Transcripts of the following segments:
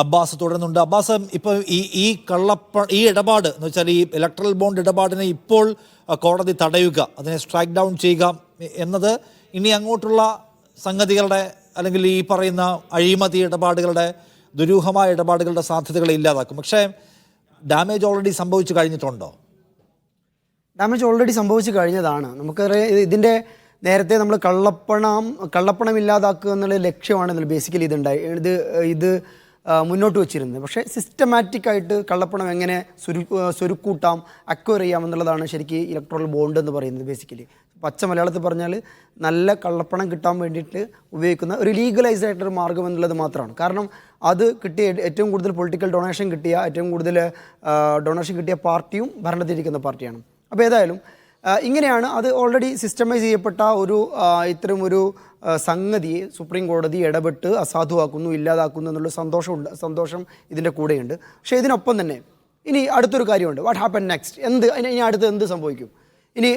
Abbas തുടരുന്നുണ്ട്. Abbas, ഇപ്പോൾ ഈ ഇടപാട് എന്ന് വെച്ചാൽ ഈ ഇലക്ട്രൽ ബോണ്ട് ഇടപാടിനെ ഇപ്പോൾ കോടതി തടയുക, അതിനെ സ്ട്രൈക്ക് ഡൗൺ ചെയ്യുക എന്നത് ഇനി അങ്ങോട്ടുള്ള സംഗതികളുടെ അല്ലെങ്കിൽ ഈ പറയുന്ന അഴിമതി ഇടപാടുകളുടെ, ദുരൂഹമായ ഇടപാടുകളുടെ സാധ്യതകളെ ഇല്ലാതാക്കും. പക്ഷേ ഡാമേജ് ഓൾറെഡി സംഭവിച്ചു കഴിഞ്ഞിട്ടുണ്ടോ? ഡാമേജ് ഓൾറെഡി സംഭവിച്ചു കഴിഞ്ഞതാണ്. നമുക്കറിയാം, ഇതിൻ്റെ നേരത്തെ നമ്മൾ കള്ളപ്പണം ഇല്ലാതാക്കുക എന്നുള്ള ലക്ഷ്യമാണ് ബേസിക്കലി ഇത് മുന്നോട്ട് വച്ചിരുന്നത്. പക്ഷേ സിസ്റ്റമാറ്റിക് ആയിട്ട് കള്ളപ്പണം എങ്ങനെ സ്വരുക്കൂട്ടാം, അക്വയർ ചെയ്യാം എന്നുള്ളതാണ് ശരിക്കും ഇലക്ട്രൽ ബോണ്ട് എന്ന് പറയുന്നത്. ബേസിക്കലി പച്ച മലയാളത്തിൽ പറഞ്ഞാൽ നല്ല കള്ളപ്പണം കിട്ടാൻ വേണ്ടിയിട്ട് ഉപയോഗിക്കുന്ന ഒരു ലീഗലൈസ്ഡ് ആയിട്ടൊരു മാർഗ്ഗം എന്നുള്ളത് മാത്രമാണ്. കാരണം അത് കിട്ടിയ ഏറ്റവും കൂടുതൽ പൊളിറ്റിക്കൽ ഡൊണേഷൻ കിട്ടിയ പാർട്ടിയും ഭരണത്തിലിരിക്കുന്ന പാർട്ടിയാണ്. അപ്പോൾ ഏതായാലും ഇങ്ങനെയാണ് അത് ഓൾറെഡി സിസ്റ്റമൈസ് ചെയ്യപ്പെട്ട ഇത്തരം ഒരു സംഗതിയെ സുപ്രീം കോടതി ഇടപെട്ട് അസാധുവാക്കുന്നു, ഇല്ലാതാക്കുന്നു എന്നുള്ള സന്തോഷം ഇതിൻ്റെ കൂടെയുണ്ട്. പക്ഷേ ഇതിനൊപ്പം തന്നെ ഇനി അടുത്തൊരു കാര്യമുണ്ട്. What happen next? ഇനി അടുത്ത് എന്ത് സംഭവിക്കും? ഇനി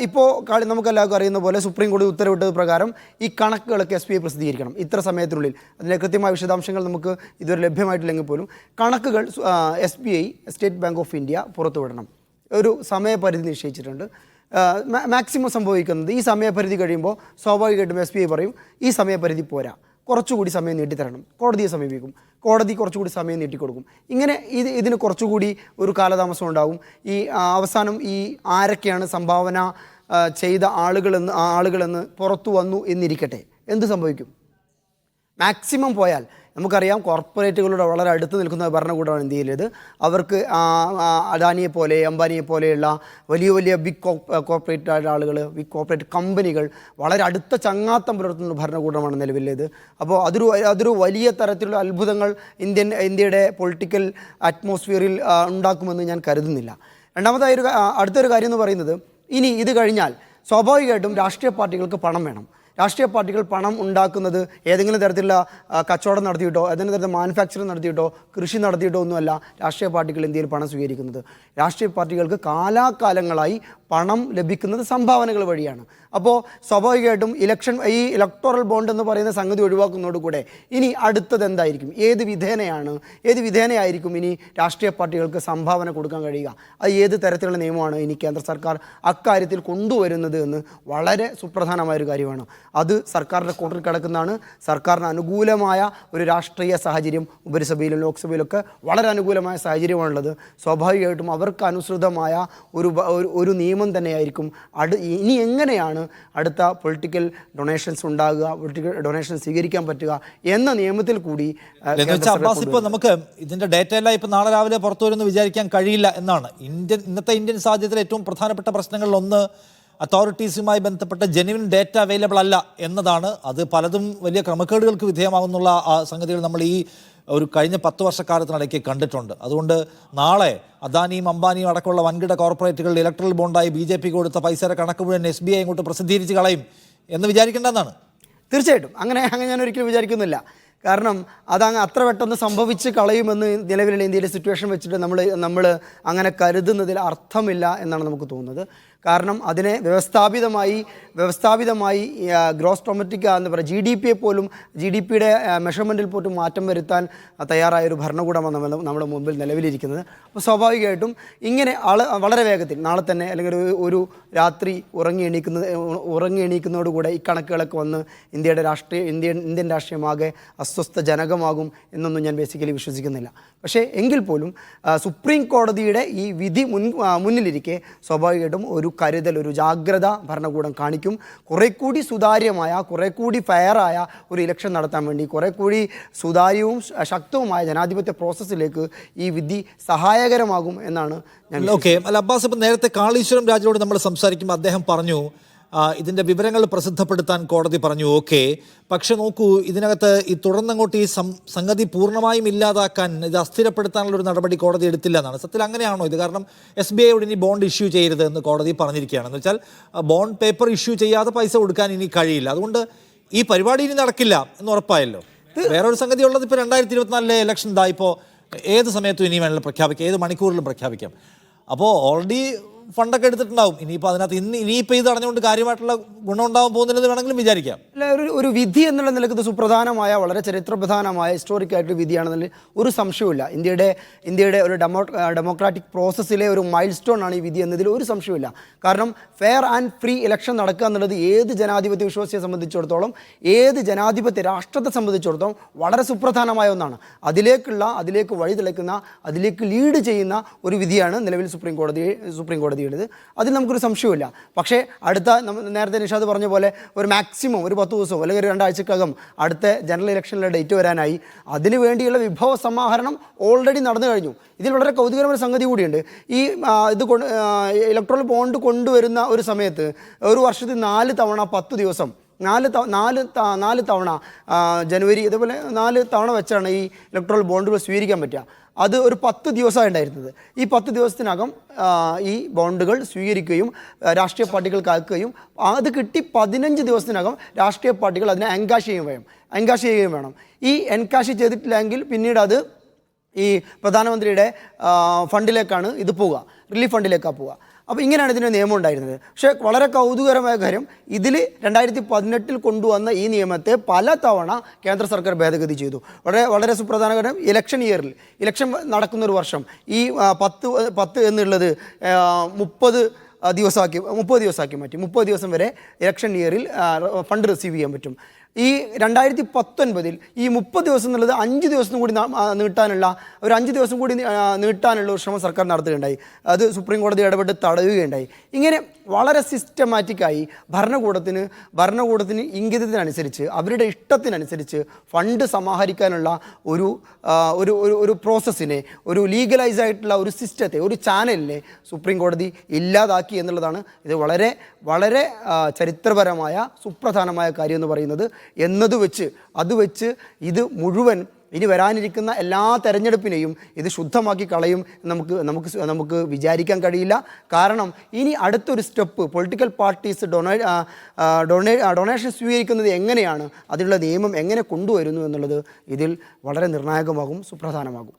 ഇപ്പോൾ നമുക്കെല്ലാവർക്കും അറിയുന്ന പോലെ സുപ്രീം കോടതി ഉത്തരവിട്ടത് പ്രകാരം ഈ കണക്കുകളൊക്കെ SBI പ്രസിദ്ധീകരിക്കണം ഇത്ര സമയത്തിനുള്ളിൽ. അതിൻ്റെ കൃത്യമായ വിശദാംശങ്ങൾ നമുക്ക് ഇതുവരെ ലഭ്യമായിട്ടില്ലെങ്കിൽ പോലും കണക്കുകൾ SBI, State Bank of India പുറത്തുവിടണം. ഒരു സമയപരിധി നിശ്ചയിച്ചിട്ടുണ്ട്. മാക്സിമം സംഭവിക്കുന്നത് ഈ സമയപരിധി കഴിയുമ്പോൾ സ്വാഭാവികമായിട്ടും SBI പറയും ഈ സമയപരിധി പോരാ, കുറച്ചുകൂടി സമയം നീട്ടിത്തരണം. കോടതിയെ സമീപിക്കും, കോടതി കുറച്ചുകൂടി സമയം നീട്ടിക്കൊടുക്കും. ഇങ്ങനെ ഇതിന് കുറച്ചുകൂടി ഒരു കാലതാമസം ഉണ്ടാകും. അവസാനം ആരൊക്കെയാണ് സംഭാവന ചെയ്ത ആളുകളെന്ന് പുറത്തു വന്നു എന്നിരിക്കട്ടെ, എന്ത് സംഭവിക്കും? മാക്സിമം പോയാൽ നമുക്കറിയാം, കോർപ്പറേറ്റുകളുടെ വളരെ അടുത്ത് നിൽക്കുന്ന ഭരണകൂടമാണ് ഇന്ത്യയിലേത്. അവർക്ക് അദാനിയെ പോലെ, അംബാനിയെ പോലെയുള്ള വലിയ ബിഗ് കോർപ്പറേറ്റ് ആളുകൾ, ബിഗ് കോർപ്പറേറ്റ് കമ്പനികൾ വളരെ അടുത്ത ചങ്ങാത്തം പുലർത്തുന്ന ഭരണകൂടമാണ് നിലവിലേത്. അപ്പോൾ അതൊരു വലിയ തരത്തിലുള്ള അത്ഭുതങ്ങൾ ഇന്ത്യയുടെ പൊളിറ്റിക്കൽ അറ്റ്മോസ്ഫിയറിൽ ഉണ്ടാക്കുമെന്ന് ഞാൻ കരുതുന്നില്ല. അടുത്തൊരു കാര്യം എന്ന് പറയുന്നത്, ഇനി ഇത് കഴിഞ്ഞാൽ സ്വാഭാവികമായിട്ടും രാഷ്ട്രീയ പാർട്ടികൾക്ക് പണം വേണം. രാഷ്ട്രീയ പാർട്ടികൾ പണം ഉണ്ടാക്കുന്നത് ഏതെങ്കിലും തരത്തിലുള്ള കച്ചവടം നടത്തിയിട്ടോ, ഏതെങ്കിലും തരത്തിൽ മാനുഫാക്ചറിങ് നടത്തിയിട്ടോ, കൃഷി നടത്തിയിട്ടോ ഒന്നുമല്ല രാഷ്ട്രീയ പാർട്ടികൾ ഇന്ത്യയിൽ പണം സ്വീകരിക്കുന്നത്. രാഷ്ട്രീയ പാർട്ടികൾക്ക് കാലാകാലങ്ങളായി പണം ലഭിക്കുന്നത് സംഭാവനകൾ വഴിയാണ്. അപ്പോൾ സ്വാഭാവികമായിട്ടും ഈ ഇലക്ടോറൽ ബോണ്ട് എന്ന് പറയുന്ന സംഗതി ഒഴിവാക്കുന്നതോടുകൂടെ ഇനി അടുത്തത് എന്തായിരിക്കും? ഏത് വിധേനയായിരിക്കും ഇനി രാഷ്ട്രീയ പാർട്ടികൾക്ക് സംഭാവന കൊടുക്കാൻ കഴിയുക? അത് ഏത് തരത്തിലുള്ള നിയമമാണ് ഇനി കേന്ദ്ര സർക്കാർ അക്കാര്യത്തിൽ കൊണ്ടുവരുന്നത് എന്ന് വളരെ സുപ്രധാനമായൊരു കാര്യമാണ്. അത് സർക്കാരിൻ്റെ കോർട്ടിൽ കിടക്കുന്നതാണ്. സർക്കാരിന് അനുകൂലമായ ഒരു രാഷ്ട്രീയ സാഹചര്യം ഉപരിസഭയിലും ലോക്സഭയിലൊക്കെ വളരെ അനുകൂലമായ സാഹചര്യമാണുള്ളത്. സ്വാഭാവികമായിട്ടും അവർക്ക് അനുസൃതമായ ഒരു നിയമം തന്നെയായിരിക്കും. ഇനി എങ്ങനെയാണ് അടുത്ത പൊളിറ്റിക്കൽ ഡൊണേഷൻസ് ഉണ്ടാകുക, പൊളിറ്റിക്കൽ ഡൊണേഷൻ സ്വീകരിക്കാൻ പറ്റുക എന്ന നിയമത്തിൽ കൂടി ഇപ്പോൾ നമുക്ക് ഇതിൻ്റെ ഡേറ്റ എല്ലാം ഇപ്പോൾ നാളെ രാവിലെ പുറത്തു വരുമെന്ന് വിചാരിക്കാൻ കഴിയില്ല എന്നാണ്. ഇന്നത്തെ ഇന്ത്യൻ സാഹചര്യത്തിൽ ഏറ്റവും പ്രധാനപ്പെട്ട പ്രശ്നങ്ങളിലൊന്ന് അതോറിറ്റീസുമായി ബന്ധപ്പെട്ട ജെന്യുവിൻ ഡേറ്റ അവൈലബിൾ അല്ല എന്നതാണ്. അത് പലതും വലിയ ക്രമക്കേടുകൾക്ക് വിധേയമാകുന്നുള്ള സംഗതികൾ നമ്മൾ ഈ ഒരു കഴിഞ്ഞ 10 വർഷക്കാലത്തിനിടയ്ക്ക് കണ്ടിട്ടുണ്ട്. അതുകൊണ്ട് നാളെ അദാനിയും അംബാനിയും അടക്കമുള്ള വൻകിട കോർപ്പറേറ്റുകൾ ഇലക്ട്രൽ ബോണ്ടായി BJP കൊടുത്ത പൈസയുടെ കണക്ക് മുഴുവൻ SBI ഇങ്ങോട്ട് പ്രസിദ്ധീകരിച്ച് കളയും എന്ന് വിചാരിക്കേണ്ടെന്നാണ്. തീർച്ചയായിട്ടും അങ്ങനെ ഞാൻ ഒരിക്കലും വിചാരിക്കുന്നില്ല. കാരണം അതങ്ങ് അത്ര പെട്ടെന്ന് സംഭവിച്ച് കളയുമെന്ന് നിലവിലുള്ള ഇന്ത്യയിലെ സിറ്റുവേഷൻ വെച്ചിട്ട് നമ്മൾ അങ്ങനെ കരുതുന്നതിൽ അർത്ഥമില്ല എന്നാണ് നമുക്ക് തോന്നുന്നത്. കാരണം അതിനെ വ്യവസ്ഥാപിതമായി ഗ്രോസ് ഡൊമസ്റ്റിക് എന്ന് പറയുക GDPയുടെ മെഷർമെൻറ്റിൽ പോലും മാറ്റം വരുത്താൻ തയ്യാറായൊരു ഭരണകൂടമാണ് നമ്മുടെ മുമ്പിൽ നിലവിലിരിക്കുന്നത്. അപ്പോൾ സ്വാഭാവികമായിട്ടും ഇങ്ങനെ വളരെ വേഗത്തിൽ നാളെ തന്നെ അല്ലെങ്കിൽ ഒരു രാത്രി ഉറങ്ങി എണീക്കുന്നതോടുകൂടെ ഈ കണക്കുകളൊക്കെ വന്ന് ഇന്ത്യൻ രാഷ്ട്രീയമാകെ അസ്വസ്ഥജനകമാകും എന്നൊന്നും ഞാൻ ബേസിക്കലി വിശ്വസിക്കുന്നില്ല. പക്ഷേ എങ്കിൽ പോലും സുപ്രീം കോടതിയുടെ ഈ വിധി മുന്നിലിരിക്കെ സ്വാഭാവികമായിട്ടും ഒരു കരുതൽ, ഒരു ജാഗ്രത ഭരണകൂടം കാണിക്കും. കുറെ കൂടി സുതാര്യമായ, കുറെ കൂടി ഫെയറായ ഒരു ഇലക്ഷൻ നടത്താൻ വേണ്ടി, കുറെ കൂടി സുതാര്യവും ശക്തവുമായ ജനാധിപത്യ പ്രോസസ്സിലേക്ക് ഈ വിധി സഹായകരമാകും എന്നാണ് ഞാൻ. അബ്ബാസ്, ഇപ്പം നേരത്തെ കാളീശ്വരം രാജുവോട് നമ്മൾ സംസാരിക്കുമ്പോൾ അദ്ദേഹം പറഞ്ഞു ഇതിൻ്റെ വിവരങ്ങൾ പ്രസിദ്ധപ്പെടുത്താൻ കോടതി പറഞ്ഞു. ഓക്കെ, പക്ഷെ നോക്കൂ, ഇതിനകത്ത് ഈ തുടർന്നങ്ങോട്ട് ഈ സംഗതി പൂർണ്ണമായും ഇല്ലാതാക്കാൻ, ഇത് അസ്ഥിരപ്പെടുത്താനുള്ള ഒരു നടപടി കോടതി എടുത്തില്ല എന്നാണ്. സത്യത്തിൽ അങ്ങനെയാണോ ഇത്? കാരണം SBIയോട് ഇനി ബോണ്ട് ഇഷ്യൂ ചെയ്യരുത് എന്ന് കോടതി പറഞ്ഞിരിക്കുകയാണ്. എന്ന് വെച്ചാൽ ബോണ്ട് പേപ്പർ ഇഷ്യൂ ചെയ്യാതെ പൈസ കൊടുക്കാൻ ഇനി കഴിയില്ല. അതുകൊണ്ട് ഈ പരിപാടി ഇനി നടക്കില്ല എന്ന് ഉറപ്പായല്ലോ. വേറൊരു സംഗതി ഉള്ളത്, ഇപ്പോൾ 2024 ഇലക്ഷൻ ഇപ്പോൾ ഏത് സമയത്തും ഇനി വേണമെങ്കിലും പ്രഖ്യാപിക്കാം, ഏത് മണിക്കൂറിലും പ്രഖ്യാപിക്കാം. അപ്പോൾ ഓൾറെഡി ഫണ്ടൊക്കെ എടുത്തിട്ടുണ്ടാവും. ഇനിയിപ്പോൾ അതിനകത്ത് ഇനിയിപ്പോൾ ഇത് അടഞ്ഞുകൊണ്ട് കാര്യമായിട്ടുള്ള ഗുണം ഉണ്ടാവാൻ പോകുന്നില്ലെന്ന് വേണമെങ്കിലും വിചാരിക്കാം. അല്ല, ഒരു വിധി എന്നുള്ള നിലക്ക് ഇത് സുപ്രധാനമായ, വളരെ ചരിത്രപ്രധാനമായ ഹിസ്റ്റോറിക് ആയിട്ടൊരു വിധിയാണെന്നതിൽ ഒരു സംശയവുമില്ല. ഇന്ത്യയുടെ ഒരു ഡെമോക്രാറ്റിക് പ്രോസസ്സിലെ ഒരു മൈൽ സ്റ്റോൺ ആണ് ഈ വിധി എന്നതിൽ ഒരു സംശയവുമില്ല. കാരണം ഫെയർ ആൻഡ് ഫ്രീ ഇലക്ഷൻ നടക്കുക എന്നുള്ളത് ഏത് ജനാധിപത്യ വിശ്വാസിയെ സംബന്ധിച്ചിടത്തോളം, ഏത് ജനാധിപത്യ രാഷ്ട്രത്തെ സംബന്ധിച്ചിടത്തോളം വളരെ സുപ്രധാനമായ ഒന്നാണ്. അതിലേക്ക് വഴി തെളിക്കുന്ന, അതിലേക്ക് ലീഡ് ചെയ്യുന്ന ഒരു വിധിയാണ് നിലവിൽ സുപ്രീം കോടതിയുടേത്. അതിൽ നമുക്കൊരു സംശയമില്ല. പക്ഷേ നേരത്തെ നിഷാദ് പറഞ്ഞ പോലെ ഒരു മാക്സിമം ഒരു 10 ദിവസമോ അല്ലെങ്കിൽ ഒരു 2 ആഴ്ചക്കകം അടുത്ത ജനറൽ ഇലക്ഷനിലെ ഡേറ്റ് വരാനായി. അതിനു വേണ്ടിയുള്ള വിഭവ സമാഹരണം ഓൾറെഡി നടന്നു കഴിഞ്ഞു. ഇതിൽ വളരെ കൗതുകരമായ സംഗതി കൂടിയുണ്ട്. ഈ ഇലക്ട്രൽ ബോണ്ട് കൊണ്ടുവരുന്ന ഒരു സമയത്ത് ഒരു വർഷത്തിൽ 4 തവണ 10 ദിവസം, 4 തവണ ജനുവരി, ഇതേപോലെ 4 തവണ വെച്ചാണ് ഈ ഇലക്ട്രൽ ബോണ്ടുകൾ സ്വീകരിക്കാൻ പറ്റുക. അത് ഒരു 10 ദിവസമാണ് ഉണ്ടായിരുന്നത്. ഈ 10 ദിവസത്തിനകം ഈ ബോണ്ടുകൾ സ്വീകരിക്കുകയും രാഷ്ട്രീയ പാർട്ടികൾക്ക് അയക്കുകയും അത് കിട്ടി 15 ദിവസത്തിനകം രാഷ്ട്രീയ പാർട്ടികൾ അതിനെ എൻകാഷ് ചെയ്യുകയും വേണം. ഈ എൻകാഷ് ചെയ്തിട്ടില്ലെങ്കിൽ പിന്നീട് അത് ഈ പ്രധാനമന്ത്രിയുടെ ഫണ്ടിലേക്കാണ് ഇത് പോവുക, റിലീഫ് ഫണ്ടിലേക്കാണ് പോവുക. അപ്പോൾ ഇങ്ങനെയാണ് ഇതിൻ്റെ നിയമം ഉണ്ടായിരുന്നത്. പക്ഷേ വളരെ കൗതുകരമായ കാര്യം, ഇതിൽ 2018 കൊണ്ടുവന്ന ഈ നിയമത്തെ പല തവണ കേന്ദ്ര സർക്കാർ ഭേദഗതി ചെയ്തു. വളരെ സുപ്രധാന കാര്യം, ഇലക്ഷൻ നടക്കുന്ന ഒരു വർഷം ഈ 10 എന്നുള്ളത് 30 ദിവസമാക്കി മാറ്റി. 30 ദിവസം വരെ ഇലക്ഷൻ ഇയറിൽ ഫണ്ട് റിസീവ് ചെയ്യാൻ പറ്റും. ഈ 2019 ഈ 30 ദിവസം എന്നുള്ളത് 5 ദിവസം കൂടി നീട്ടാനുള്ള ഒരു ശ്രമം സർക്കാർ നടത്തുകയുണ്ടായി. അത് സുപ്രീം കോടതി ഇടപെട്ട് തടയുകയുണ്ടായി. ഇങ്ങനെ വളരെ സിസ്റ്റമാറ്റിക്കായി ഭരണകൂടത്തിന് ഇംഗിതത്തിനനുസരിച്ച്, അവരുടെ ഇഷ്ടത്തിനനുസരിച്ച് ഫണ്ട് സമാഹരിക്കാനുള്ള ഒരു പ്രോസസ്സിനെ, ഒരു ലീഗലൈസ് ആയിട്ടുള്ള ഒരു സിസ്റ്റത്തെ, ഒരു ചാനലിനെ സുപ്രീം കോടതി ഇല്ലാതാക്കി എന്നുള്ളതാണ് ഇത് വളരെ വളരെ ചരിത്രപരമായ സുപ്രധാനമായ കാര്യം എന്ന് പറയുന്നത്. അത് വെച്ച് ഇത് മുഴുവൻ ഇനി വരാനിരിക്കുന്ന എല്ലാ തെരഞ്ഞെടുപ്പിനെയും ഇത് ശുദ്ധമാക്കി കളയും നമുക്ക് വിചാരിക്കാൻ കഴിയില്ല. കാരണം ഇനി അടുത്തൊരു സ്റ്റെപ്പ്, പൊളിറ്റിക്കൽ പാർട്ടീസ് ഡൊണേഷൻ സ്വീകരിക്കുന്നത് എങ്ങനെയാണ്, അതിനുള്ള നിയമം എങ്ങനെ കൊണ്ടുവരുന്നു എന്നുള്ളത് ഇതിൽ വളരെ നിർണായകമാകും, സുപ്രധാനമാകും.